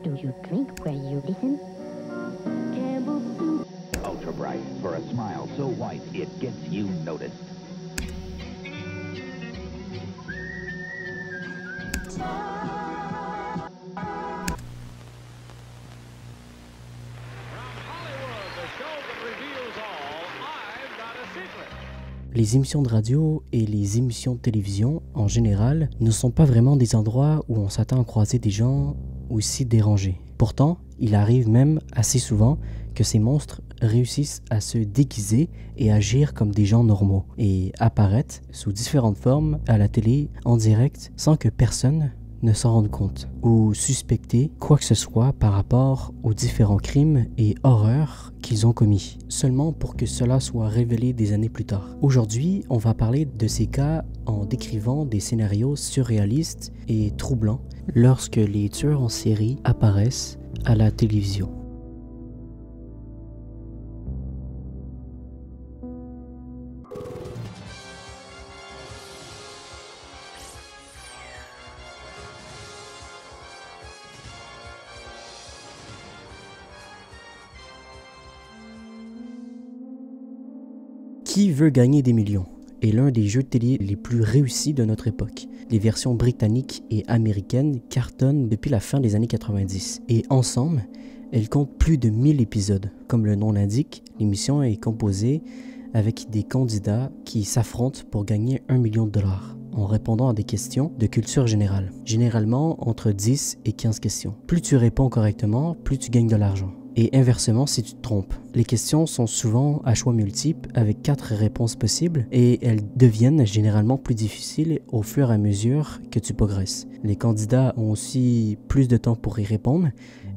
Do you drink where you listen? Ultra bright for a smile so white it gets you noticed. Les émissions de radio et les émissions de télévision, en général, ne sont pas vraiment des endroits où on s'attend à croiser des gens aussi dérangés. Pourtant, il arrive même assez souvent que ces monstres réussissent à se déguiser et agir comme des gens normaux et apparaître sous différentes formes à la télé en direct sans que personne ne s'en rende compte ou suspecter quoi que ce soit par rapport aux différents crimes et horreurs qu'ils ont commis, seulement pour que cela soit révélé des années plus tard. Aujourd'hui, on va parler de ces cas en décrivant des scénarios surréalistes et troublants lorsque les tueurs en série apparaissent à la télévision. Qui veut gagner des millions est l'un des jeux de télé les plus réussis de notre époque. Les versions britanniques et américaines cartonnent depuis la fin des années 90 et ensemble, elles comptent plus de 1000 épisodes. Comme le nom l'indique, l'émission est composée avec des candidats qui s'affrontent pour gagner 1 million de dollars en répondant à des questions de culture générale, généralement entre 10 et 15 questions. Plus tu réponds correctement, plus tu gagnes de l'argent. Et inversement si tu te trompes. Les questions sont souvent à choix multiples avec 4 réponses possibles et elles deviennent généralement plus difficiles au fur et à mesure que tu progresses. Les candidats ont aussi plus de temps pour y répondre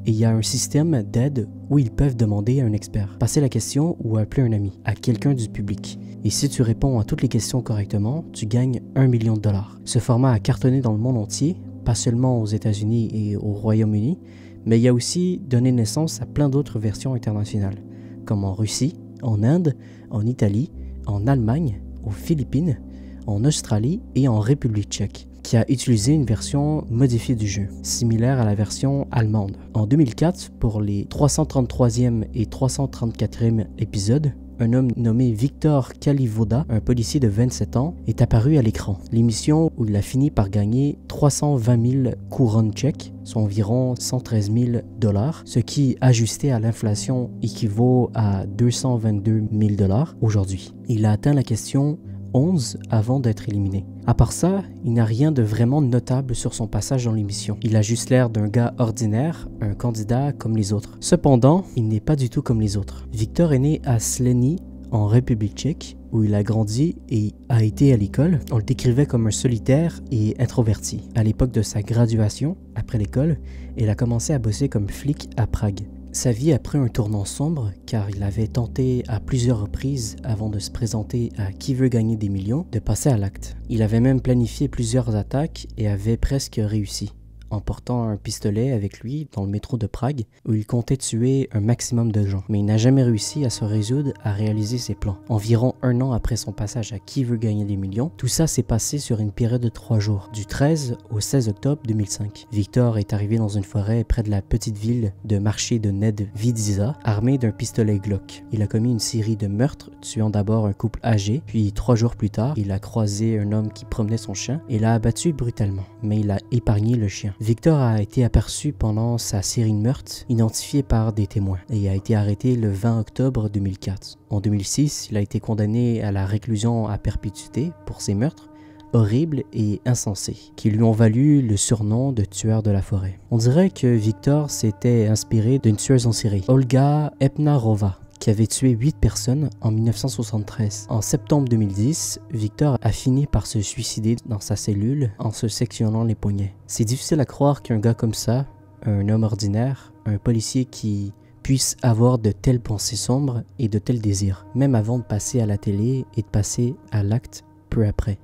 et il y a un système d'aide où ils peuvent demander à un expert, passer la question ou appeler un ami, à quelqu'un du public. Et si tu réponds à toutes les questions correctement, tu gagnes 1 million de dollars. Ce format a cartonné dans le monde entier, pas seulement aux États-Unis et au Royaume-Uni, mais il a aussi donné naissance à plein d'autres versions internationales, comme en Russie, en Inde, en Italie, en Allemagne, aux Philippines, en Australie et en République tchèque, qui a utilisé une version modifiée du jeu, similaire à la version allemande. En 2004, pour les 333e et 334e épisodes, un homme nommé Victor Kalivoda, un policier de 27 ans, est apparu à l'écran. L'émission où il a fini par gagner 320 000 couronnes tchèques, soit environ 113 000 dollars, ce qui, ajusté à l'inflation, équivaut à 222 000 dollars aujourd'hui. Il a atteint la question 11 avant d'être éliminé. À part ça, il n'a rien de vraiment notable sur son passage dans l'émission. Il a juste l'air d'un gars ordinaire, un candidat comme les autres. Cependant, il n'est pas du tout comme les autres. Victor est né à Sleny, en République tchèque, où il a grandi et a été à l'école. On le décrivait comme un solitaire et introverti. À l'époque de sa graduation, après l'école, il a commencé à bosser comme flic à Prague. Sa vie a pris un tournant sombre car il avait tenté à plusieurs reprises avant de se présenter à Qui veut gagner des millions de passer à l'acte. Il avait même planifié plusieurs attaques et avait presque réussi, en portant un pistolet avec lui dans le métro de Prague où il comptait tuer un maximum de gens. Mais il n'a jamais réussi à se résoudre à réaliser ses plans. Environ 1 an après son passage à Qui veut gagner des millions, tout ça s'est passé sur une période de 3 jours, du 13 au 16 octobre 2005. Victor est arrivé dans une forêt près de la petite ville de marché de Nedvidiza, armé d'un pistolet Glock. Il a commis une série de meurtres, tuant d'abord un couple âgé, puis 3 jours plus tard, il a croisé un homme qui promenait son chien et l'a abattu brutalement, mais il a épargné le chien. Victor a été aperçu pendant sa série de meurtres, identifié par des témoins, et a été arrêté le 20 octobre 2004. En 2006, il a été condamné à la réclusion à perpétuité pour ses meurtres horribles et insensés, qui lui ont valu le surnom de tueur de la forêt. On dirait que Victor s'était inspiré d'une tueuse en série, Olga Epnarova, qui avait tué 8 personnes en 1973. En septembre 2010, Victor a fini par se suicider dans sa cellule en se sectionnant les poignets. C'est difficile à croire qu'un gars comme ça, un homme ordinaire, un policier qui puisse avoir de telles pensées sombres et de tels désirs, même avant de passer à la télé et de passer à l'acte peu après.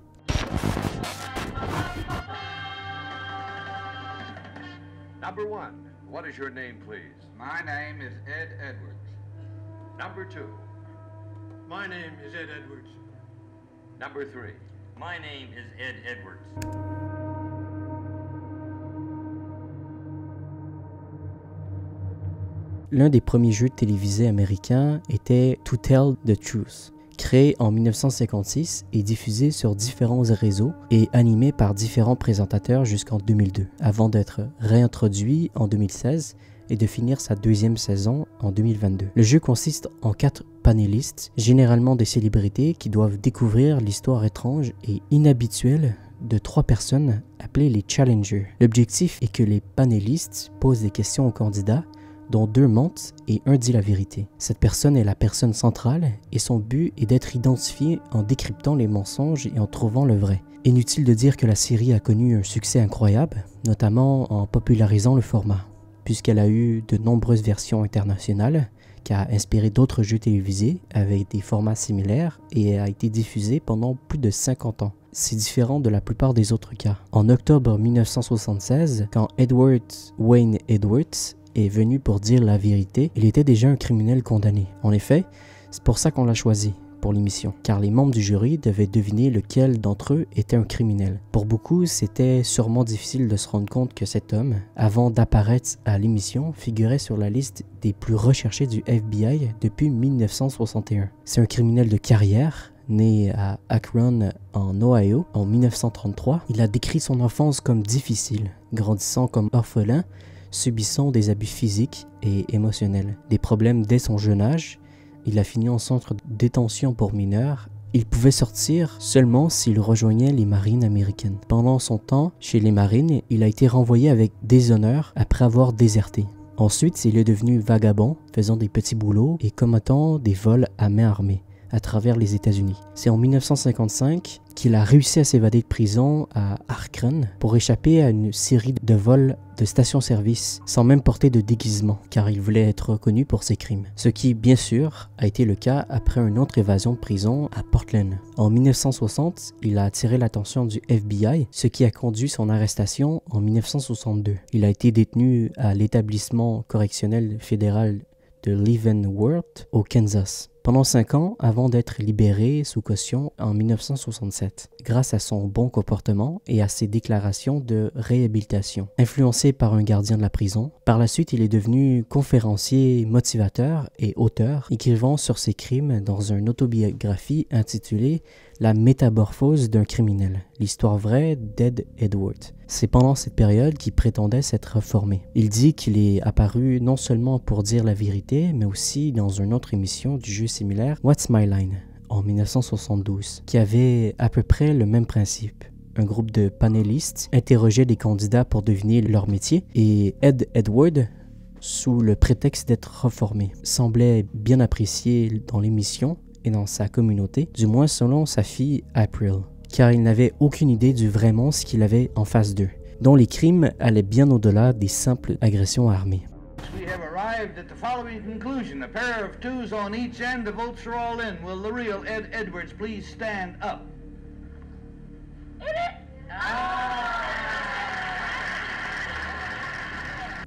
Number 1, what is your name, please? My name is Ed Edwards. Number 2. My name is Ed Edwards. Number 3. My name is Ed Edwards. L'un des premiers jeux télévisés américains était To Tell the Truth, créé en 1956 et diffusé sur différents réseaux et animé par différents présentateurs jusqu'en 2002, avant d'être réintroduit en 2016 et de finir sa deuxième saison en 2022. Le jeu consiste en 4 panélistes, généralement des célébrités qui doivent découvrir l'histoire étrange et inhabituelle de 3 personnes appelées les Challengers. L'objectif est que les panélistes posent des questions aux candidats, dont 2 mentent et 1 dit la vérité. Cette personne est la personne centrale et son but est d'être identifié en décryptant les mensonges et en trouvant le vrai. Inutile de dire que la série a connu un succès incroyable, notamment en popularisant le format, puisqu'elle a eu de nombreuses versions internationales, qui a inspiré d'autres jeux télévisés avec des formats similaires et a été diffusée pendant plus de 50 ans. C'est différent de la plupart des autres cas. En octobre 1976, quand Edward Wayne Edwards est venu pour dire la vérité, il était déjà un criminel condamné. En effet, c'est pour ça qu'on l'a choisi pour l'émission, car les membres du jury devaient deviner lequel d'entre eux était un criminel. Pour beaucoup, c'était sûrement difficile de se rendre compte que cet homme, avant d'apparaître à l'émission, figurait sur la liste des plus recherchés du FBI depuis 1961. C'est un criminel de carrière, né à Akron, en Ohio, en 1933. Il a décrit son enfance comme difficile, grandissant comme orphelin, subissant des abus physiques et émotionnels, des problèmes dès son jeune âge. Il a fini en centre de détention pour mineurs. Il pouvait sortir seulement s'il rejoignait les marines américaines. Pendant son temps chez les marines, il a été renvoyé avec déshonneur après avoir déserté. Ensuite, il est devenu vagabond, faisant des petits boulots et commettant des vols à main armée à travers les États-Unis. C'est en 1955 qu'il a réussi à s'évader de prison à Akron pour échapper à une série de vols de station-service sans même porter de déguisement, car il voulait être reconnu pour ses crimes. Ce qui, bien sûr, a été le cas après une autre évasion de prison à Portland. En 1960, il a attiré l'attention du FBI, ce qui a conduit son arrestation en 1962. Il a été détenu à l'établissement correctionnel fédéral de Leavenworth, au Kansas, pendant 5 ans avant d'être libéré sous caution en 1967, grâce à son bon comportement et à ses déclarations de réhabilitation. Influencé par un gardien de la prison, par la suite il est devenu conférencier motivateur et auteur, écrivant sur ses crimes dans une autobiographie intitulée « La métamorphose d'un criminel, l'histoire vraie d'Ed Edwards ». C'est pendant cette période qu'il prétendait s'être reformé. Il dit qu'il est apparu non seulement pour dire la vérité, mais aussi dans une autre émission du jeu similaire What's My Line en 1972, qui avait à peu près le même principe. Un groupe de panélistes interrogeait des candidats pour deviner leur métier et Ed Edwards, sous le prétexte d'être reformé, semblait bien apprécié dans l'émission et dans sa communauté, du moins selon sa fille April, car il n'avait aucune idée du vrai monstre qu'il avait en face d'eux, dont les crimes allaient bien au-delà des simples agressions armées. We have arrived at the following conclusion. A pair of 2s on each end. The votes are all in. Will the real Ed Edwards please stand up?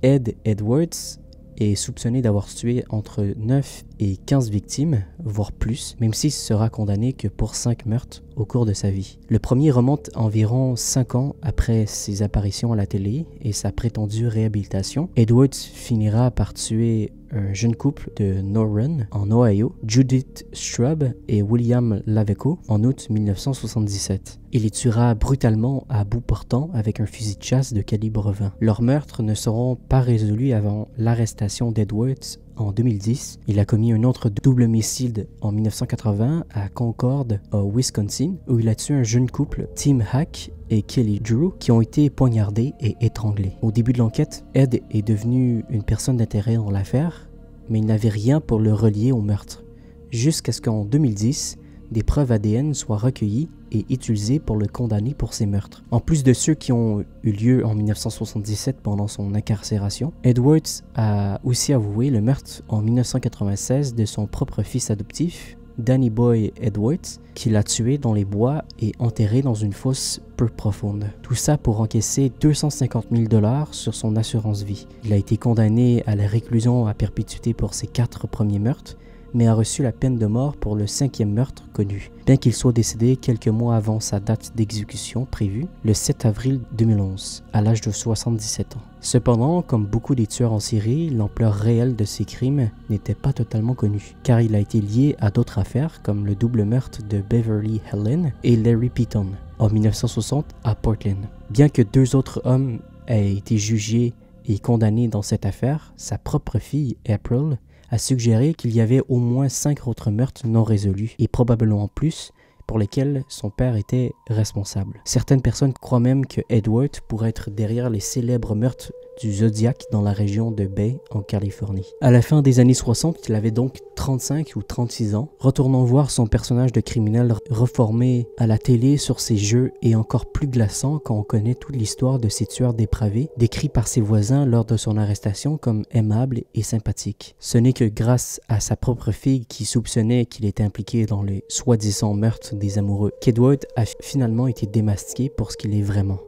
Ed Edwards est soupçonné d'avoir tué entre 9 et 15 victimes, voire plus, même s'il sera condamné que pour 5 meurtres au cours de sa vie. Le premier remonte environ 5 ans après ses apparitions à la télé et sa prétendue réhabilitation. Edwards finira par tuer un jeune couple de Norron, en Ohio, Judith Straub et William Laveco, en août 1977. Il les tuera brutalement à bout portant avec un fusil de chasse de calibre 20. Leurs meurtres ne seront pas résolus avant l'arrestation d'Edwards en 2010. Il a commis un autre double homicide en 1980 à Concord, au Wisconsin, où il a tué un jeune couple, Tim Hack et Kelly Drew, qui ont été poignardés et étranglés. Au début de l'enquête, Ed est devenu une personne d'intérêt dans l'affaire, mais il n'avait rien pour le relier au meurtre, jusqu'à ce qu'en 2010, des preuves ADN soient recueillies et utilisées pour le condamner pour ses meurtres. En plus de ceux qui ont eu lieu en 1977 pendant son incarcération, Edwards a aussi avoué le meurtre en 1996 de son propre fils adoptif, Danny Boy Edwards, qu'il a tué dans les bois et enterré dans une fosse peu profonde. Tout ça pour encaisser 250 000 $ sur son assurance vie. Il a été condamné à la réclusion à perpétuité pour ses 4 premiers meurtres, mais a reçu la peine de mort pour le 5e meurtre connu, bien qu'il soit décédé quelques mois avant sa date d'exécution prévue, le 7 avril 2011, à l'âge de 77 ans. Cependant, comme beaucoup des tueurs en série, l'ampleur réelle de ses crimes n'était pas totalement connue, car il a été lié à d'autres affaires comme le double meurtre de Beverly Helen et Larry Piton en 1960 à Portland. Bien que 2 autres hommes aient été jugés et condamnés dans cette affaire, sa propre fille, April, a suggéré qu'il y avait au moins 5 autres meurtres non résolus, et probablement plus, pour lesquels son père était responsable. Certaines personnes croient même que Edward pourrait être derrière les célèbres meurtres du Zodiac dans la région de Bay, en Californie. À la fin des années 60, il avait donc 35 ou 36 ans. Retournons voir son personnage de criminel reformé à la télé sur ses jeux et encore plus glaçant quand on connaît toute l'histoire de ces tueurs dépravés, décrits par ses voisins lors de son arrestation comme aimable et sympathique. Ce n'est que grâce à sa propre fille qui soupçonnait qu'il était impliqué dans les soi-disant meurtres des amoureux qu'Edward a finalement été démasqué pour ce qu'il est vraiment.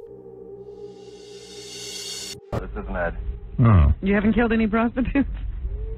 This isn't Ed. Oh. You haven't killed any prostitutes?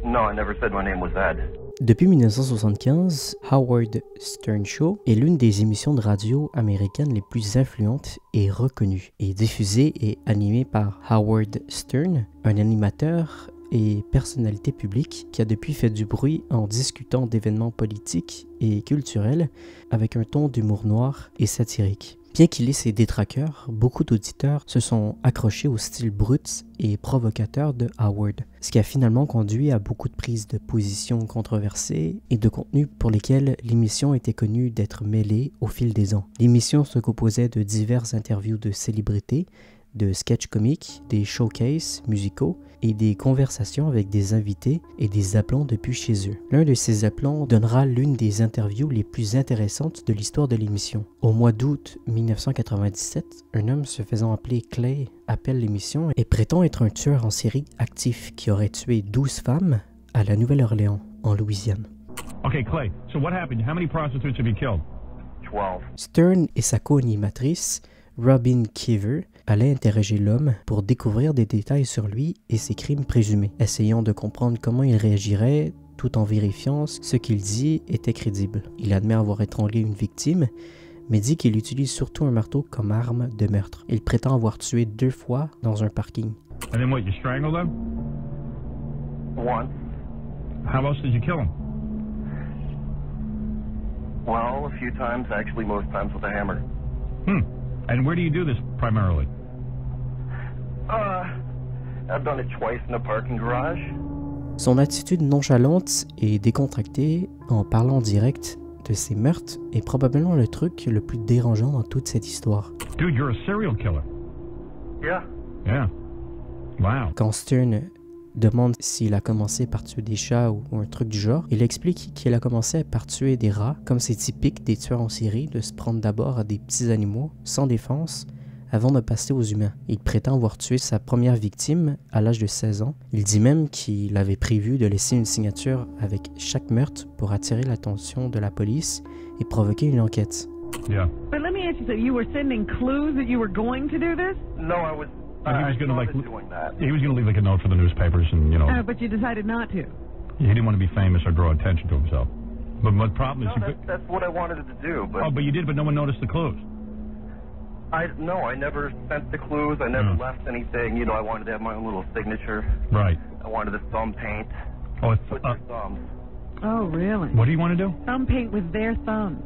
No, I never said my name was Ed. Depuis 1975, Howard Stern Show est l'une des émissions de radio américaines les plus influentes et reconnues, et diffusée et animée par Howard Stern, un animateur et personnalité publique qui a depuis fait du bruit en discutant d'événements politiques et culturels avec un ton d'humour noir et satirique. Bien qu'il ait ses détraqueurs, beaucoup d'auditeurs se sont accrochés au style brut et provocateur de Howard, ce qui a finalement conduit à beaucoup de prises de position controversées et de contenus pour lesquels l'émission était connue d'être mêlée au fil des ans. L'émission se composait de diverses interviews de célébrités, de sketchs comiques, des showcases musicaux et des conversations avec des invités et des appelants depuis chez eux. L'un de ces appelants donnera l'une des interviews les plus intéressantes de l'histoire de l'émission. Au mois d'août 1997, un homme se faisant appeler Clay appelle l'émission et prétend être un tueur en série actif qui aurait tué 12 femmes à la Nouvelle-Orléans, en Louisiane. Okay, Clay, so what happened? How many prostitutes have you killed? 12. Stern et sa co-animatrice, Robin Keever, allait interroger l'homme pour découvrir des détails sur lui et ses crimes présumés, essayant de comprendre comment il réagirait tout en vérifiant ce qu'il dit était crédible. Il admet avoir étranglé une victime, mais dit qu'il utilise surtout un marteau comme arme de meurtre. Il prétend avoir tué 2 fois dans un parking. And then what, you strangled them? Once. How else did you kill them? Well, a few times, actually most times with a hammer. And where do you do this primarily? I've done it twice in a parking garage. Son attitude nonchalante et décontractée en parlant direct de ses meurtres est probablement le truc le plus dérangeant dans toute cette histoire. Dude, you're a serial killer. Yeah. Yeah. Wow. Quand Stern demande s'il a commencé par tuer des chats ou un truc du genre, il explique qu'il a commencé par tuer des rats, comme c'est typique des tueurs en série de se prendre d'abord à des petits animaux sans défense avant de passer aux humains. Il prétend avoir tué sa première victime à l'âge de 16 ans. Il dit même qu'il avait prévu de laisser une signature avec chaque meurtre pour attirer l'attention de la police et provoquer une enquête. Yeah. But let me ask you something. You were sending clues that you were going to do this? No, I was. He was going to like. Doing that. He was going to leave like a note for the newspapers, and you know. But you decided not to. He didn't want to be famous or draw attention to himself. But my problem is, No, that's what I wanted to do, but. Oh, but you did, but no one noticed the clues. I never sent the clues. I never left anything. You know, I wanted to have my own little signature. Right. I wanted the thumb paint. Oh, it's, With your thumbs. Oh, really? what do you want to do? Thumb paint with their thumbs.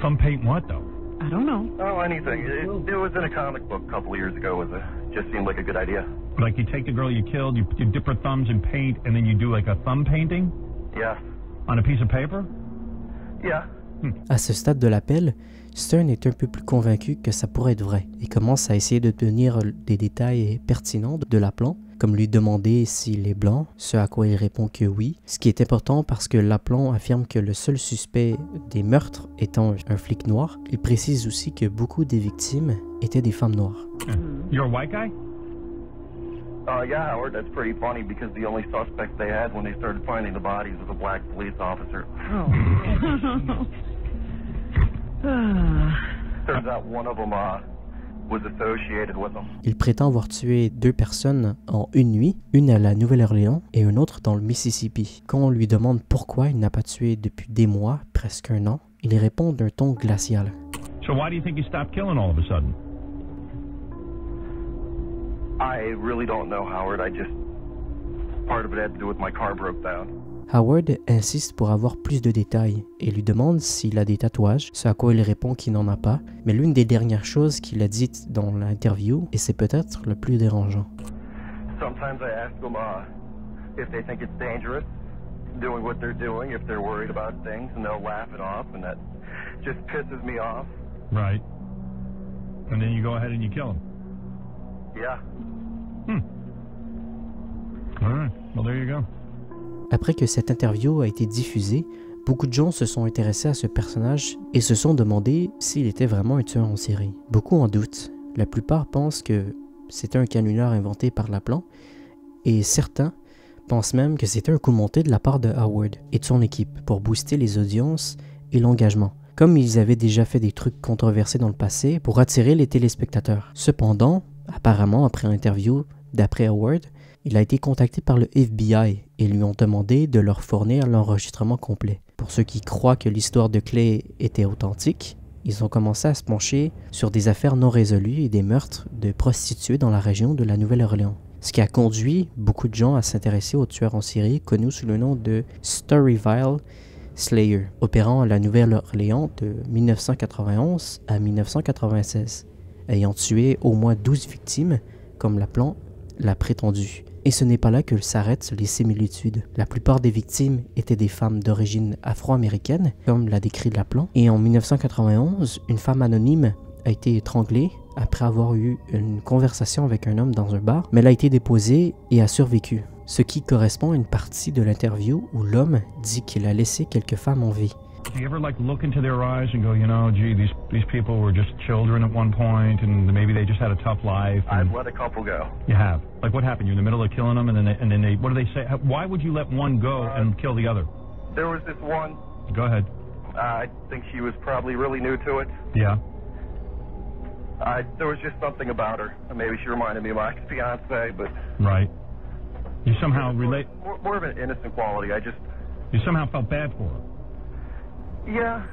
Thumb paint what though? I don't know. Oh, anything. It was in a comic book a couple of years ago. Just seemed like a good idea. Like you take the girl you killed, you dip her thumbs in paint, and then you do like a thumb painting Yes. on a piece of paper? Yeah. À ce stade de l'appel, Stern est un peu plus convaincu que ça pourrait être vrai et commence à essayer d'obtenir des détails pertinents de l'appelant, comme lui demander s'il est blanc, ce à quoi il répond que oui, ce qui est important parce que l'appelant affirme que le seul suspect des meurtres étant un flic noir. Il précise aussi que beaucoup des victimes étaient des femmes noires. You're a white guy? Yeah, Howard, that's pretty funny because the only suspect they had when they started finding the bodies was a black police officer. Oh. Turns out one of them was associated with them. Il prétend avoir tué 2 personnes en une nuit, une à la Nouvelle-Orléans et une autre dans le Mississippi. Quand on lui demande pourquoi il n'a pas tué depuis des mois, presque un an, il répond d'un ton glacial. So why do you think you stopped killing all of a sudden? I really don't know, Howard. Part of it had to do with my car broke down. Howard insiste pour avoir plus de détails et lui demande s'il a des tatouages, ce à quoi il répond qu'il n'en a pas, mais l'une des dernières choses qu'il a dites dans l'interview, et c'est peut-être le plus dérangeant. Sometimes I ask them if they think it's dangerous, doing what they're doing, if they're worried about things, and they'll laugh it off, and that just pisses me off. Right. And then you go ahead and you kill him. Yeah. All right. Well, there you go. Après que cette interview a été diffusée, beaucoup de gens se sont intéressés à ce personnage et se sont demandé s'il était vraiment un tueur en série. Beaucoup en doutent. La plupart pensent que c'était un canular inventé par Laplan et certains pensent même que c'était un coup monté de la part de Howard et de son équipe pour booster les audiences et l'engagement, comme ils avaient déjà fait des trucs controversés dans le passé pour attirer les téléspectateurs. Cependant, apparemment après l'interview d'après Howard, il a été contacté par le FBI et lui ont demandé de leur fournir l'enregistrement complet. Pour ceux qui croient que l'histoire de Clay était authentique, ils ont commencé à se pencher sur des affaires non résolues et des meurtres de prostituées dans la région de la Nouvelle-Orléans. Ce qui a conduit beaucoup de gens à s'intéresser au tueur en série connu sous le nom de Storyville Slayer, opérant à la Nouvelle-Orléans de 1991 à 1996, ayant tué au moins 12 victimes, comme Laplan l'a prétendu. Et ce n'est pas là que s'arrêtent les similitudes. La plupart des victimes étaient des femmes d'origine afro-américaine, comme l'a décrit Laplan. Et en 1991, une femme anonyme a été étranglée après avoir eu une conversation avec un homme dans un bar, mais elle a été déposée et a survécu. Ce qui correspond à une partie de l'interview où l'homme dit qu'il a laissé quelques femmes en vie. Do you ever look into their eyes and go, gee, these people were just children at one point, and maybe they just had a tough life? I've let a couple go. You have. Like what happened? You're in the middle of killing them, and then they what do they say? Why would you let one go and kill the other? There was this one. Go ahead. I think she was probably really new to it. Yeah. There was just something about her. Maybe she reminded me of my ex-fiance, but right. You somehow relate. More of an innocent quality. You somehow felt bad for her. Yeah.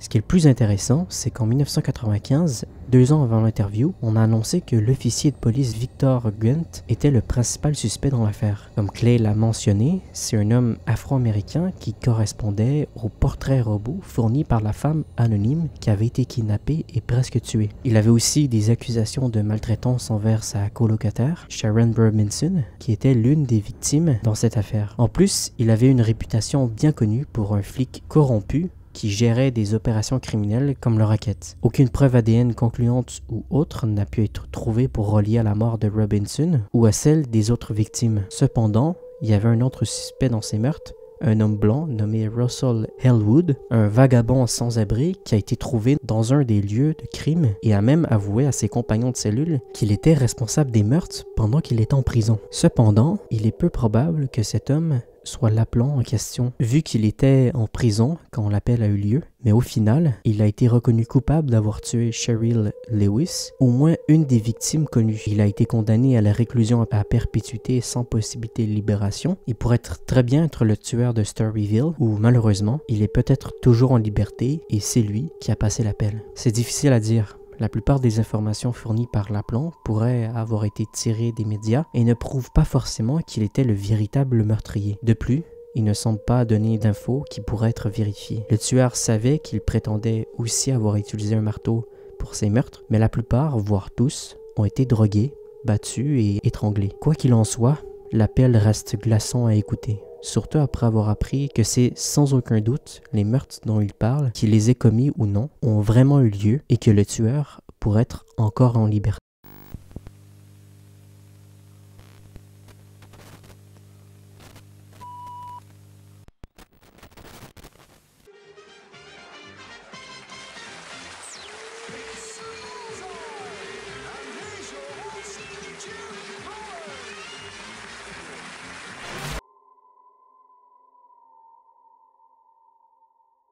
Ce qui est le plus intéressant, c'est qu'en 1995, 2 ans avant l'interview, on a annoncé que l'officier de police Victor Gunt était le principal suspect dans l'affaire. Comme Clay l'a mentionné, c'est un homme afro-américain qui correspondait au portrait robot fourni par la femme anonyme qui avait été kidnappée et presque tuée. Il avait aussi des accusations de maltraitance envers sa colocataire, Sharon Robinson, qui était l'une des victimes dans cette affaire. En plus, il avait une réputation bien connue pour un flic corrompu qui gérait des opérations criminelles comme le racket. Aucune preuve ADN concluante ou autre n'a pu être trouvée pour relier à la mort de Robinson ou à celle des autres victimes. Cependant, il y avait un autre suspect dans ces meurtres, un homme blanc nommé Russell Hellwood, un vagabond sans-abri qui a été trouvé dans un des lieux de crime et a même avoué à ses compagnons de cellule qu'il était responsable des meurtres pendant qu'il était en prison. Cependant, il est peu probable que cet homme soit Laplan en question, vu qu'il était en prison quand l'appel a eu lieu, mais au final, il a été reconnu coupable d'avoir tué Cheryl Lewis, au moins une des victimes connues. Il a été condamné à la réclusion à perpétuité sans possibilité de libération. Il pourrait très bien être le tueur de Storyville, ou malheureusement, il est peut-être toujours en liberté et c'est lui qui a passé l'appel. C'est difficile à dire. La plupart des informations fournies par Laplan pourraient avoir été tirées des médias et ne prouvent pas forcément qu'il était le véritable meurtrier. De plus, il ne semble pas donner d'infos qui pourraient être vérifiées. Le tueur savait qu'il prétendait aussi avoir utilisé un marteau pour ses meurtres, mais la plupart, voire tous, ont été drogués, battus et étranglés. Quoi qu'il en soit, l'appel reste glaçant à écouter. Surtout après avoir appris que c'est sans aucun doute les meurtres dont il parle, qu'il les ait commis ou non, ont vraiment eu lieu et que le tueur pourrait être encore en liberté.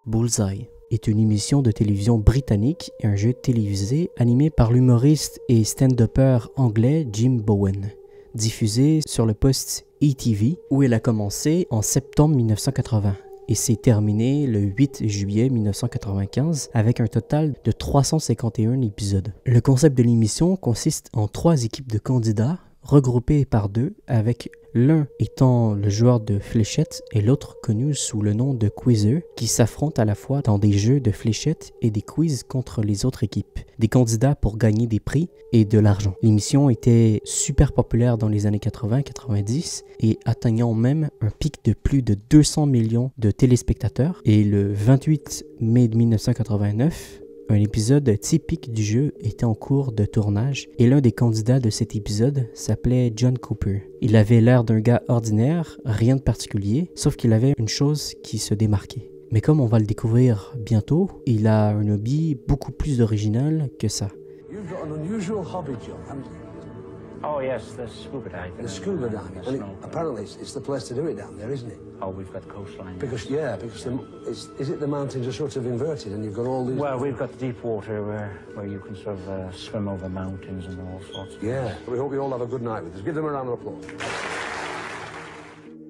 Bullseye. est une émission de télévision britannique et un jeu télévisé animé par l'humoriste et stand-upper anglais Jim Bowen, diffusé sur le poste ETV où elle a commencé en septembre 1980 et s'est terminée le 8 juillet 1995 avec un total de 351 épisodes. Le concept de l'émission consiste en 3 équipes de candidats regroupés par 2, avec l'un étant le joueur de fléchettes et l'autre connu sous le nom de quizzer, qui s'affrontent à la fois dans des jeux de fléchettes et des quiz contre les autres équipes, des candidats pour gagner des prix et de l'argent. L'émission était super populaire dans les années 80-90 et atteignant même un pic de plus de 200 millions de téléspectateurs. Et le 28 mai 1989, un épisode typique du jeu était en cours de tournage et l'un des candidats de cet épisode s'appelait John Cooper. Il avait l'air d'un gars ordinaire, rien de particulier, sauf qu'il avait une chose qui se démarquait. Mais comme on va le découvrir bientôt, il a un hobby beaucoup plus original que ça. You've got an unusual hobby, John, haven't you? Oh, yes, the scuba diving. The scuba diving. And apparently it's the place to do it down there, isn't it? Oh, we've got the coastline. Because is it the mountains are sort of inverted and you've got all these... Well, we've got deep water where you can sort of swim over mountains and all sorts of Yeah, we hope you all have a good night with us. Give them a round of applause.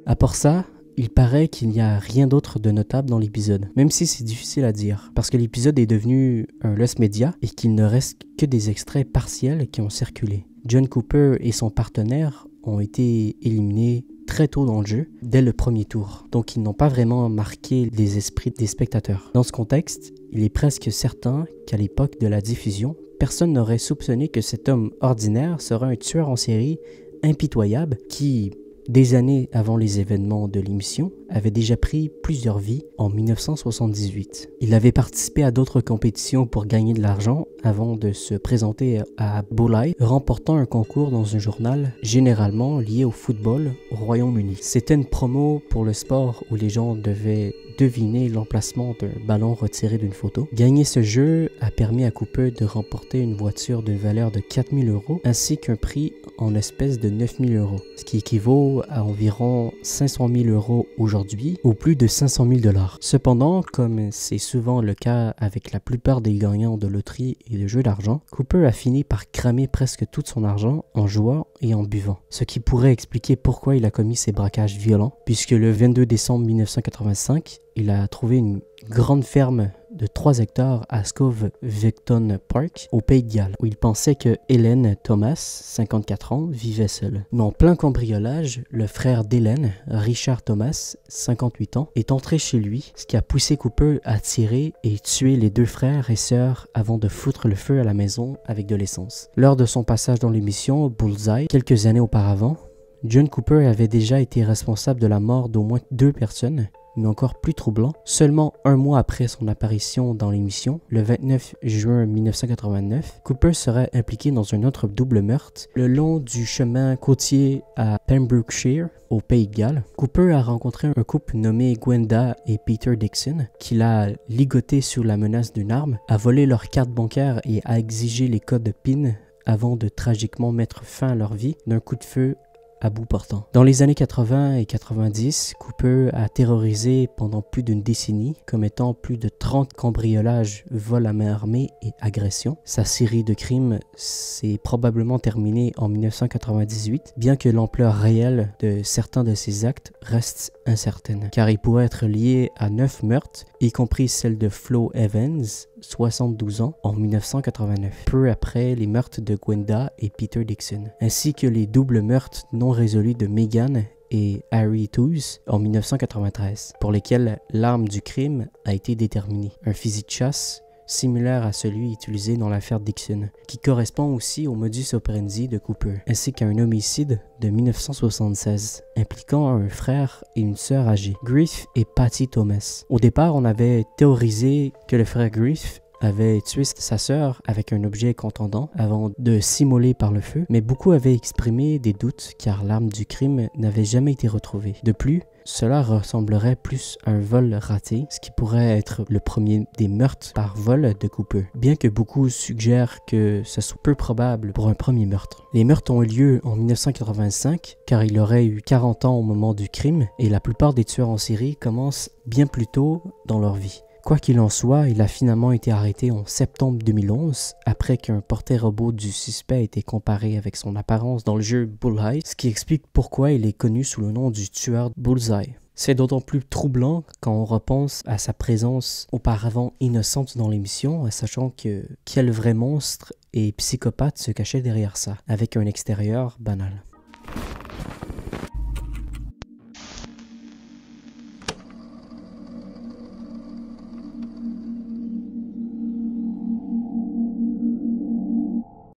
À part ça, il paraît qu'il n'y a rien d'autre de notable dans l'épisode, même si c'est difficile à dire, parce que l'épisode est devenu un lost media et qu'il ne reste que des extraits partiels qui ont circulé. John Cooper et son partenaire ont été éliminés très tôt dans le jeu, dès le premier tour, donc ils n'ont pas vraiment marqué les esprits des spectateurs. Dans ce contexte, il est presque certain qu'à l'époque de la diffusion, personne n'aurait soupçonné que cet homme ordinaire serait un tueur en série impitoyable qui, des années avant les événements de l'émission, avait déjà pris plusieurs vies en 1978. Il avait participé à d'autres compétitions pour gagner de l'argent avant de se présenter à Bulli, remportant un concours dans un journal généralement lié au football au Royaume-Uni. C'était une promo pour le sport où les gens devaient deviner l'emplacement d'un ballon retiré d'une photo. Gagner ce jeu a permis à Cooper de remporter une voiture d'une valeur de 4 000 € ainsi qu'un prix en espèces de 9 000 €, ce qui équivaut à environ 500 000 € aujourd'hui ou plus de 500 000 $. Cependant, comme c'est souvent le cas avec la plupart des gagnants de loterie et de jeux d'argent, Cooper a fini par cramer presque tout son argent en jouant et en buvant, ce qui pourrait expliquer pourquoi il a commis ces braquages violents, puisque le 22 décembre 1985, il a trouvé une grande ferme de 3 hectares à Scove-Victon Park, au Pays de Galles, où il pensait que Helen Thomas, 54 ans, vivait seule. Mais en plein cambriolage, le frère d'Helen, Richard Thomas, 58 ans, est entré chez lui, ce qui a poussé Cooper à tirer et tuer les 2 frères et sœurs avant de foutre le feu à la maison avec de l'essence. Lors de son passage dans l'émission Bullseye, quelques années auparavant, John Cooper avait déjà été responsable de la mort d'au moins 2 personnes, mais encore plus troublant, seulement un mois après son apparition dans l'émission, le 29 juin 1989, Cooper serait impliqué dans un autre double meurtre le long du chemin côtier à Pembrokeshire, au Pays de Galles. Cooper a rencontré un couple nommé Gwenda et Peter Dixon, qu'il a ligoté sous la menace d'une arme, a volé leur carte bancaire et a exigé les codes PIN avant de tragiquement mettre fin à leur vie d'un coup de feu à bout portant. Dans les années 80 et 90, Cooper a terrorisé pendant plus d'une décennie, commettant plus de 30 cambriolages, vols à main armée et agressions. Sa série de crimes s'est probablement terminée en 1998, bien que l'ampleur réelle de certains de ces actes reste incertaine, car il pourrait être lié à 9 meurtres, y compris celle de Flo Evans, 72 ans, en 1989, peu après les meurtres de Gwenda et Peter Dixon, ainsi que les doubles meurtres non résolus de Megan et Harry Toos en 1993, pour lesquels l'arme du crime a été déterminée. Un fusil de chasse similaire à celui utilisé dans l'affaire Dixon, qui correspond aussi au modus operandi de Cooper, ainsi qu'à un homicide de 1976, impliquant un frère et une sœur âgés, Griff et Patty Thomas. Au départ, on avait théorisé que le frère Griff avait tué sa sœur avec un objet contondant avant de s'immoler par le feu, mais beaucoup avaient exprimé des doutes car l'arme du crime n'avait jamais été retrouvée. De plus, cela ressemblerait plus à un vol raté, ce qui pourrait être le premier des meurtres par vol de Cooper, bien que beaucoup suggèrent que ce soit peu probable pour un premier meurtre. Les meurtres ont eu lieu en 1985, car il aurait eu 40 ans au moment du crime, et la plupart des tueurs en série commencent bien plus tôt dans leur vie. Quoi qu'il en soit, il a finalement été arrêté en septembre 2011 après qu'un portrait robot du suspect ait été comparé avec son apparence dans le jeu Bullseye, ce qui explique pourquoi il est connu sous le nom du tueur Bullseye. C'est d'autant plus troublant quand on repense à sa présence auparavant innocente dans l'émission, sachant que quel vrai monstre et psychopathe se cachait derrière ça, avec un extérieur banal.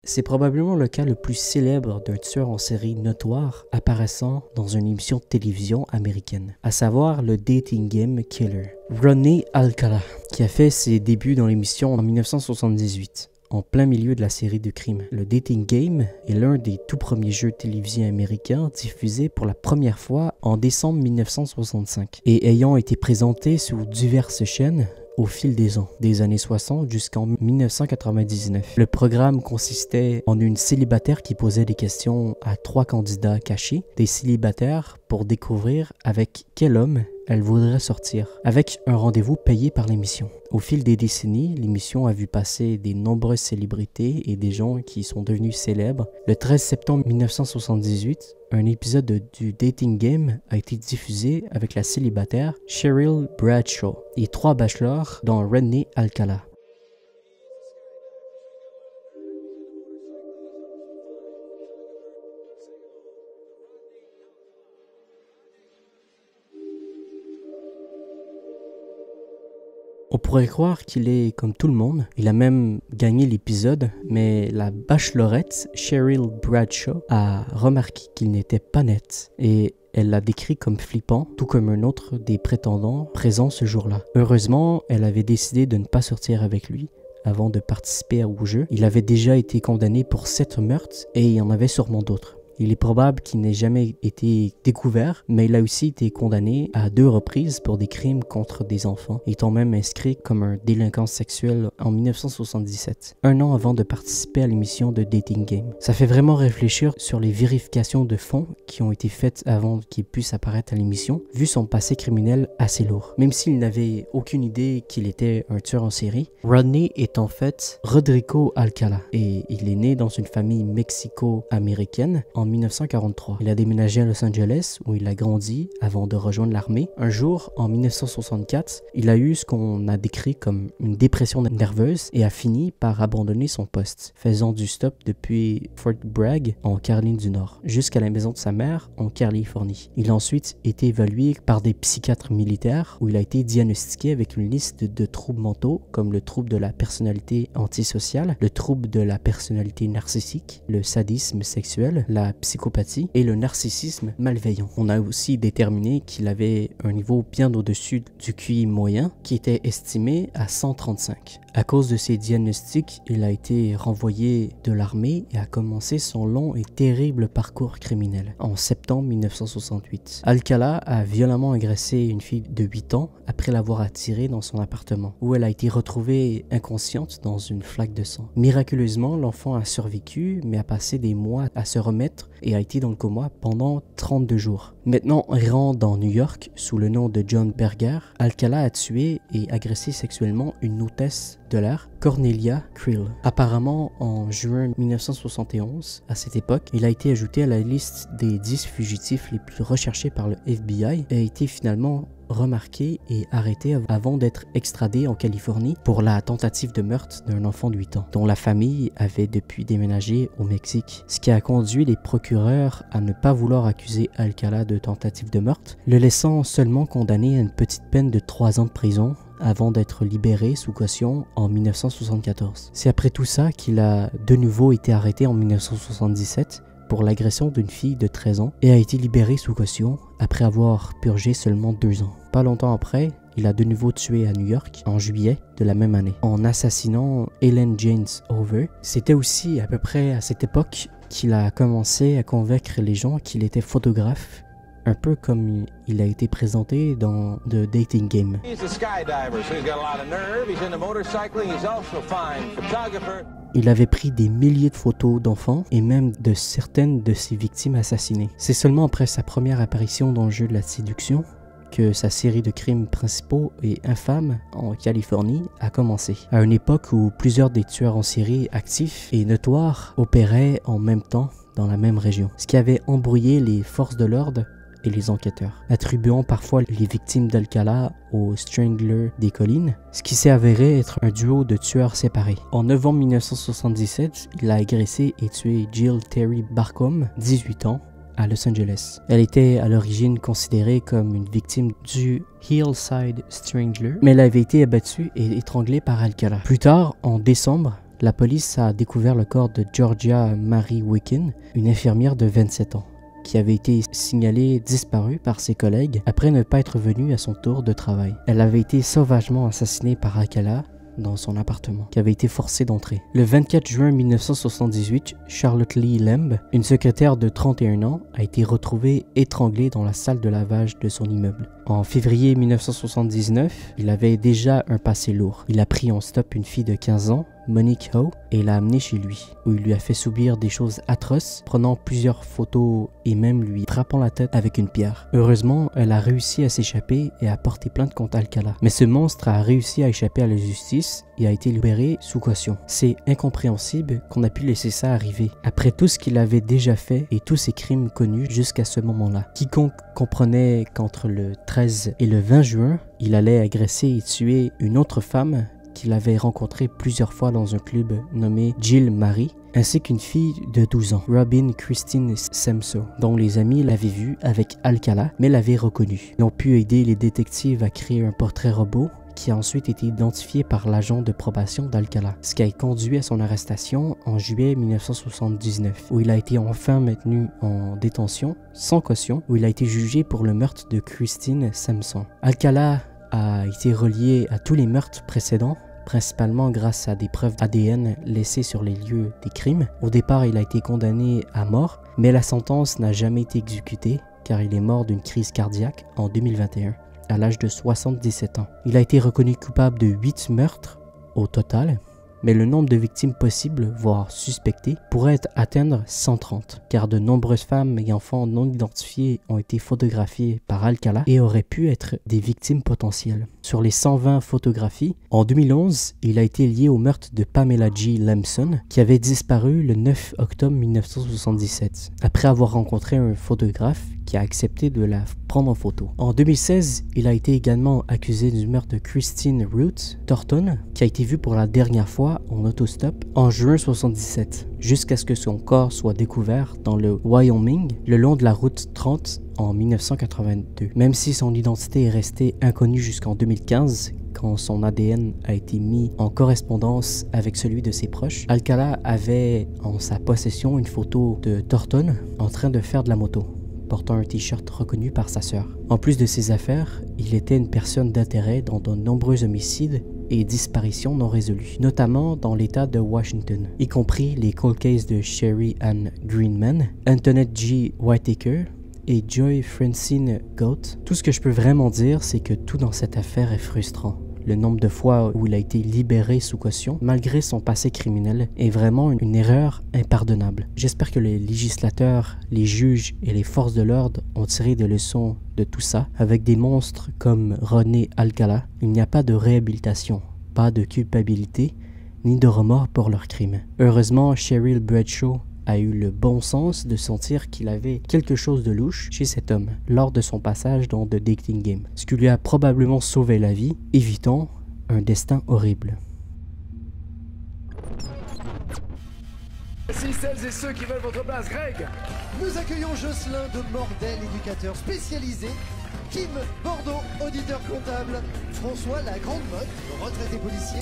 C'est probablement le cas le plus célèbre d'un tueur en série notoire apparaissant dans une émission de télévision américaine, à savoir le Dating Game Killer, Rodney Alcala, qui a fait ses débuts dans l'émission en 1978. En plein milieu de la série de crimes. Le Dating Game est l'un des tout premiers jeux télévisés américains diffusés pour la première fois en décembre 1965 et ayant été présenté sur diverses chaînes au fil des ans, des années 60 jusqu'en 1999. Le programme consistait en une célibataire qui posait des questions à 3 candidats cachés, des célibataires pour découvrir avec quel homme elle voudrait sortir, avec un rendez-vous payé par l'émission. Au fil des décennies, l'émission a vu passer des nombreuses célébrités et des gens qui sont devenus célèbres. Le 13 septembre 1978, un épisode du Dating Game a été diffusé avec la célibataire Cheryl Bradshaw et 3 bachelors dont Rodney Alcala. On pourrait croire qu'il est comme tout le monde, il a même gagné l'épisode, mais la bachelorette Cheryl Bradshaw a remarqué qu'il n'était pas net et elle l'a décrit comme flippant, tout comme un autre des prétendants présents ce jour-là. Heureusement, elle avait décidé de ne pas sortir avec lui avant de participer au jeu. Il avait déjà été condamné pour 7 meurtres et il y en avait sûrement d'autres. Il est probable qu'il n'ait jamais été découvert, mais il a aussi été condamné à 2 reprises pour des crimes contre des enfants, étant même inscrit comme un délinquant sexuel en 1977, un an avant de participer à l'émission de Dating Game. Ça fait vraiment réfléchir sur les vérifications de fonds qui ont été faites avant qu'il puisse apparaître à l'émission, vu son passé criminel assez lourd. Même s'il n'avait aucune idée qu'il était un tueur en série, Rodney est en fait Rodrigo Alcala, et il est né dans une famille mexico-américaine en 1943. Il a déménagé à Los Angeles où il a grandi avant de rejoindre l'armée. Un jour, en 1964, il a eu ce qu'on a décrit comme une dépression nerveuse et a fini par abandonner son poste, faisant du stop depuis Fort Bragg en Caroline du Nord jusqu'à la maison de sa mère en Californie. Il a ensuite été évalué par des psychiatres militaires où il a été diagnostiqué avec une liste de troubles mentaux comme le trouble de la personnalité antisociale, le trouble de la personnalité narcissique, le sadisme sexuel, la psychopathie et le narcissisme malveillant. On a aussi déterminé qu'il avait un niveau bien au-dessus du QI moyen qui était estimé à 135. À cause de ces diagnostics, il a été renvoyé de l'armée et a commencé son long et terrible parcours criminel en septembre 1968. Alcala a violemment agressé une fille de 8 ans après l'avoir attirée dans son appartement, où elle a été retrouvée inconsciente dans une flaque de sang. Miraculeusement, l'enfant a survécu, mais a passé des mois à se remettre et a été dans le coma pendant 32 jours. Maintenant errant dans New York sous le nom de John Berger, Alcala a tué et agressé sexuellement une hôtesse de l'air, Cornelia Creel. Apparemment, en juin 1971, à cette époque, il a été ajouté à la liste des 10 fugitifs les plus recherchés par le FBI et a été finalement remarqué et arrêté avant d'être extradé en Californie pour la tentative de meurtre d'un enfant de 8 ans, dont la famille avait depuis déménagé au Mexique, ce qui a conduit les procureurs à ne pas vouloir accuser Alcala de tentative de meurtre, le laissant seulement condamné à une petite peine de 3 ans de prison avant d'être libéré sous caution en 1974. C'est après tout ça qu'il a de nouveau été arrêté en 1977 pour l'agression d'une fille de 13 ans et a été libéré sous caution après avoir purgé seulement 2 ans. Pas longtemps après, il a de nouveau tué à New York en juillet de la même année en assassinant Ellen James Over. C'était aussi à peu près à cette époque qu'il a commencé à convaincre les gens qu'il était photographe, un peu comme il a été présenté dans The Dating Game. Il avait pris des milliers de photos d'enfants et même de certaines de ses victimes assassinées. C'est seulement après sa première apparition dans le jeu de la séduction que sa série de crimes principaux et infâmes en Californie a commencé, à une époque où plusieurs des tueurs en série actifs et notoires opéraient en même temps dans la même région, ce qui avait embrouillé les forces de l'ordre et les enquêteurs, attribuant parfois les victimes d'Alcala aux Stranglers des collines, ce qui s'est avéré être un duo de tueurs séparés. En novembre 1977, il a agressé et tué Jill Terry Barcombe, 18 ans, à Los Angeles. Elle était à l'origine considérée comme une victime du Hillside Strangler, mais elle avait été abattue et étranglée par Alcala. Plus tard, en décembre, la police a découvert le corps de Georgia Marie Wicken, une infirmière de 27 ans, qui avait été signalée disparue par ses collègues après ne pas être venue à son tour de travail. Elle avait été sauvagement assassinée par Alcala dans son appartement, qui avait été forcé d'entrer. Le 24 juin 1978, Charlotte Lee Lemb, une secrétaire de 31 ans, a été retrouvée étranglée dans la salle de lavage de son immeuble. En février 1979, il avait déjà un passé lourd. Il a pris en stop une fille de 15 ans, Monique Ho, et l'a amenée chez lui, où il lui a fait subir des choses atroces, prenant plusieurs photos et même lui frappant la tête avec une pierre. Heureusement, elle a réussi à s'échapper et a porté plainte contre Alcala. Mais ce monstre a réussi à échapper à la justice et a été libéré sous caution. C'est incompréhensible qu'on a pu laisser ça arriver, après tout ce qu'il avait déjà fait et tous ses crimes connus jusqu'à ce moment-là. Quiconque comprenait qu'entre le 13 et le 20 juin, il allait agresser et tuer une autre femme qu'il avait rencontrée plusieurs fois dans un club nommé Jill Marie, ainsi qu'une fille de 12 ans, Robin Christine Semso, dont les amis l'avaient vue avec Alcala, mais l'avaient reconnue. Ils ont pu aider les détectives à créer un portrait robot qui a ensuite été identifié par l'agent de probation d'Alcala, ce qui a conduit à son arrestation en juillet 1979, où il a été enfin maintenu en détention sans caution, où il a été jugé pour le meurtre de Christine Samson. Alcala a été relié à tous les meurtres précédents, principalement grâce à des preuves ADN laissées sur les lieux des crimes. Au départ, il a été condamné à mort, mais la sentence n'a jamais été exécutée car il est mort d'une crise cardiaque en 2021, à l'âge de 77 ans. Il a été reconnu coupable de 8 meurtres au total, mais le nombre de victimes possibles, voire suspectées, pourrait atteindre 130, car de nombreuses femmes et enfants non identifiés ont été photographiés par Alcala et auraient pu être des victimes potentielles. Sur les 120 photographies, en 2011, il a été lié au meurtre de Pamela G. Lamson, qui avait disparu le 9 octobre 1977, après avoir rencontré un photographe qui a accepté de la prendre en photo. En 2016, il a été également accusé du meurtre de Christine Ruth Thornton, qui a été vue pour la dernière fois en autostop en juin 1977, jusqu'à ce que son corps soit découvert dans le Wyoming, le long de la route 30 en 1982. Même si son identité est restée inconnue jusqu'en 2015, quand son ADN a été mis en correspondance avec celui de ses proches, Alcala avait en sa possession une photo de Thornton en train de faire de la moto, portant un t-shirt reconnu par sa sœur. En plus de ses affaires, il était une personne d'intérêt dans de nombreux homicides et disparitions non résolues, notamment dans l'État de Washington, y compris les cold cases de Sherry Ann Greenman, Antoinette G. Whitaker et Joy Francine Goat. Tout ce que je peux vraiment dire, c'est que tout dans cette affaire est frustrant. Le nombre de fois où il a été libéré sous caution, malgré son passé criminel, est vraiment une erreur impardonnable. J'espère que les législateurs, les juges et les forces de l'ordre ont tiré des leçons de tout ça. Avec des monstres comme Rodney Alcala, il n'y a pas de réhabilitation, pas de culpabilité, ni de remords pour leurs crimes. Heureusement, Cheryl Bradshaw a eu le bon sens de sentir qu'il avait quelque chose de louche chez cet homme lors de son passage dans The Dating Game, ce qui lui a probablement sauvé la vie, évitant un destin horrible. Merci celles et ceux qui veulent votre place, Greg. Nous accueillons Jocelyn de Mordel, éducateur spécialisé, Kim Bordeaux, auditeur comptable, François la Grande Motte, retraité policier.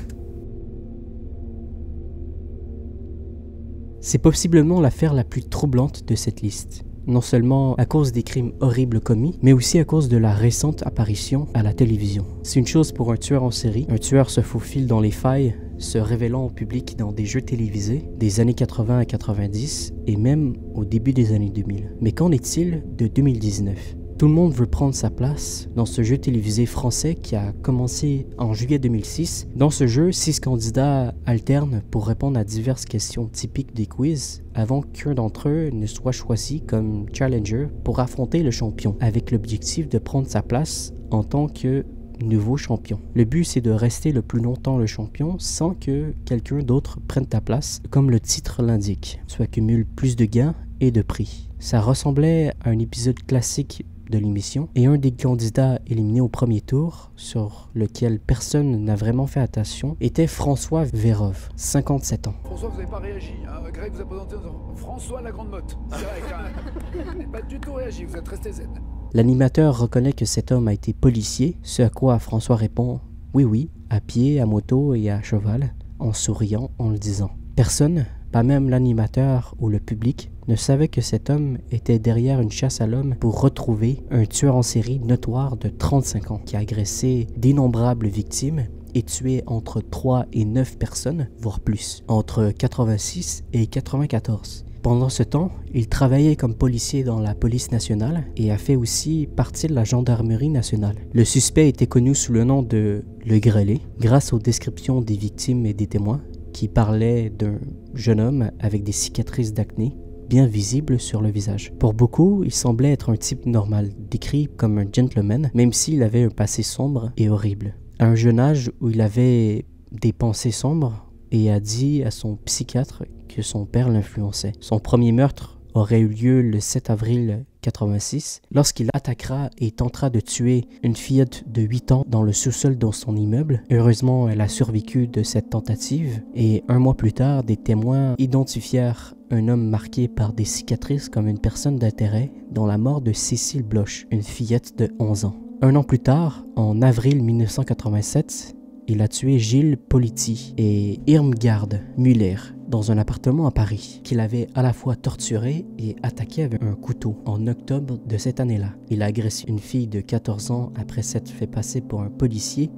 C'est possiblement l'affaire la plus troublante de cette liste. Non seulement à cause des crimes horribles commis, mais aussi à cause de la récente apparition à la télévision. C'est une chose pour un tueur en série. Un tueur se faufile dans les failles, se révélant au public dans des jeux télévisés des années 80 à 90 et même au début des années 2000. Mais qu'en est-il de 2019 ? Tout le monde veut prendre sa place dans ce jeu télévisé français qui a commencé en juillet 2006. Dans ce jeu, 6 candidats alternent pour répondre à diverses questions typiques des quiz avant qu'un d'entre eux ne soit choisi comme challenger pour affronter le champion, avec l'objectif de prendre sa place en tant que nouveau champion. Le but, c'est de rester le plus longtemps le champion sans que quelqu'un d'autre prenne ta place, comme le titre l'indique. Tu accumules plus de gains et de prix. Ça ressemblait à un épisode classique de l'émission, et un des candidats éliminés au premier tour, sur lequel personne n'a vraiment fait attention, était François Vérove, 57 ans. François, vous n'avez pas réagi. Hein. Greg vous a présenté François la Grande Motte. C'est vrai quand même. Vous n'avez pas du tout réagi, vous êtes resté zen. L'animateur reconnaît que cet homme a été policier, ce à quoi François répond « Oui, oui, à pied, à moto et à cheval », en souriant, en le disant. Personne, pas même l'animateur ou le public, ne savait que cet homme était derrière une chasse à l'homme pour retrouver un tueur en série notoire de 35 ans qui a agressé d'innombrables victimes et tué entre 3 et 9 personnes, voire plus, entre 86 et 94. Pendant ce temps, il travaillait comme policier dans la police nationale et a fait aussi partie de la gendarmerie nationale. Le suspect était connu sous le nom de Le Grêlé, grâce aux descriptions des victimes et des témoins qui parlaient d'un jeune homme avec des cicatrices d'acné bien visibles sur le visage. Pour beaucoup, il semblait être un type normal, décrit comme un gentleman, même s'il avait un passé sombre et horrible. À un jeune âge où il avait des pensées sombres et a dit à son psychiatre que son père l'influençait. Son premier meurtre aurait eu lieu le 7 avril 86, lorsqu'il attaquera et tentera de tuer une fillette de 8 ans dans le sous-sol de son immeuble. Heureusement, elle a survécu de cette tentative et un mois plus tard, des témoins identifièrent un homme marqué par des cicatrices comme une personne d'intérêt dans la mort de Cécile Bloch, une fillette de 11 ans. Un an plus tard, en avril 1987, il a tué Gilles Politi et Irmgard Müller dans un appartement à Paris, qu'il avait à la fois torturé et attaqué avec un couteau en octobre de cette année-là. Il a agressé une fille de 14 ans après s'être fait passer pour un policier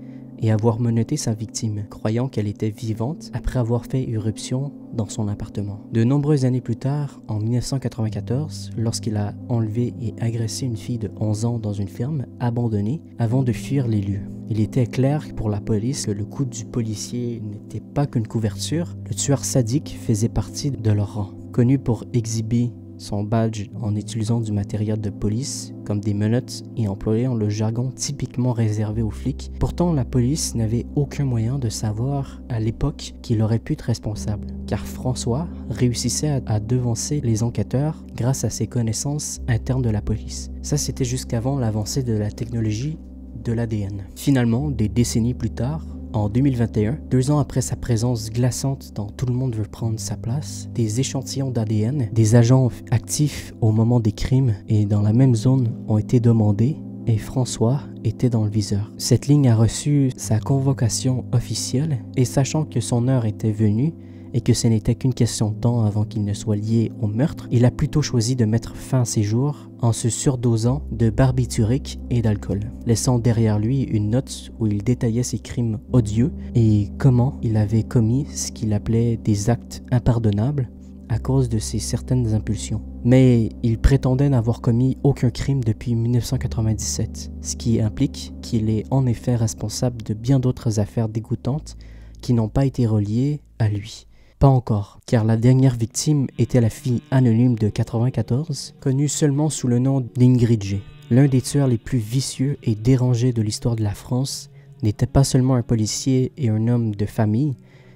et avoir menotté sa victime, croyant qu'elle était vivante après avoir fait irruption dans son appartement. De nombreuses années plus tard, en 1994, lorsqu'il a enlevé et agressé une fille de 11 ans dans une ferme abandonnée avant de fuir les lieux. Il était clair pour la police que le coup du policier n'était pas qu'une couverture, le tueur sadique faisait partie de leur rang. Connu pour exhiber son badge en utilisant du matériel de police, comme des menottes et employant le jargon typiquement réservé aux flics. Pourtant, la police n'avait aucun moyen de savoir à l'époque qu'il aurait pu être responsable, car François réussissait à devancer les enquêteurs grâce à ses connaissances internes de la police. Ça, c'était jusqu'avant l'avancée de la technologie de l'ADN. Finalement, des décennies plus tard, en 2021, 2 ans après sa présence glaçante dans Tout le monde veut prendre sa place, des échantillons d'ADN, des agents actifs au moment des crimes et dans la même zone ont été demandés et François était dans le viseur. Cette ligne a reçu sa convocation officielle et sachant que son heure était venue et que ce n'était qu'une question de temps avant qu'il ne soit lié au meurtre, il a plutôt choisi de mettre fin à ses jours en se surdosant de barbiturique et d'alcool, laissant derrière lui une note où il détaillait ses crimes odieux et comment il avait commis ce qu'il appelait des actes impardonnables à cause de ses certaines impulsions. Mais il prétendait n'avoir commis aucun crime depuis 1997, ce qui implique qu'il est en effet responsable de bien d'autres affaires dégoûtantes qui n'ont pas été reliées à lui. Pas encore, car la dernière victime était la fille anonyme de 94, connue seulement sous le nom d'Ingrid G. L'un des tueurs les plus vicieux et dérangés de l'histoire de la France n'était pas seulement un policier et un homme de famille,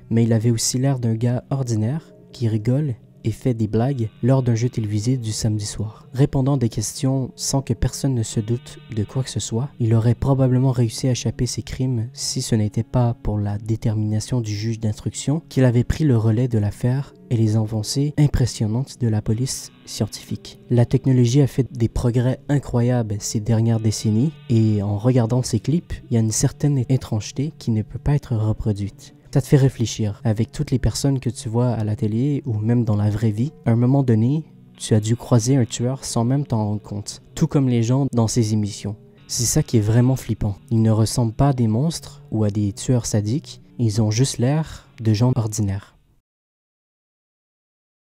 mais il avait aussi l'air d'un gars ordinaire qui rigole et fait des blagues lors d'un jeu télévisé du samedi soir. Répondant des questions sans que personne ne se doute de quoi que ce soit, il aurait probablement réussi à échapper ses crimes si ce n'était pas pour la détermination du juge d'instruction qu'il avait pris le relais de l'affaire et les avancées impressionnantes de la police scientifique. La technologie a fait des progrès incroyables ces dernières décennies et en regardant ces clips, il y a une certaine étrangeté qui ne peut pas être reproduite. Ça te fait réfléchir. Avec toutes les personnes que tu vois à la télé ou même dans la vraie vie, à un moment donné, tu as dû croiser un tueur sans même t'en rendre compte. Tout comme les gens dans ces émissions. C'est ça qui est vraiment flippant. Ils ne ressemblent pas à des monstres ou à des tueurs sadiques. Ils ont juste l'air de gens ordinaires.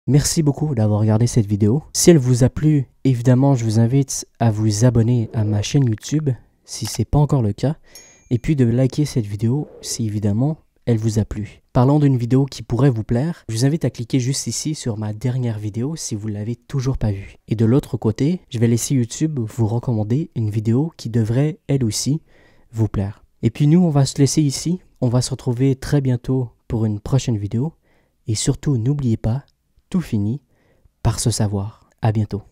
Merci beaucoup d'avoir regardé cette vidéo. Si elle vous a plu, évidemment, je vous invite à vous abonner à ma chaîne YouTube si ce n'est pas encore le cas. Et puis de liker cette vidéo si évidemment elle vous a plu. Parlons d'une vidéo qui pourrait vous plaire. Je vous invite à cliquer juste ici sur ma dernière vidéo si vous ne l'avez toujours pas vue. Et de l'autre côté, je vais laisser YouTube vous recommander une vidéo qui devrait, elle aussi, vous plaire. Et puis nous, on va se laisser ici. On va se retrouver très bientôt pour une prochaine vidéo. Et surtout, n'oubliez pas, tout finit par se savoir. À bientôt.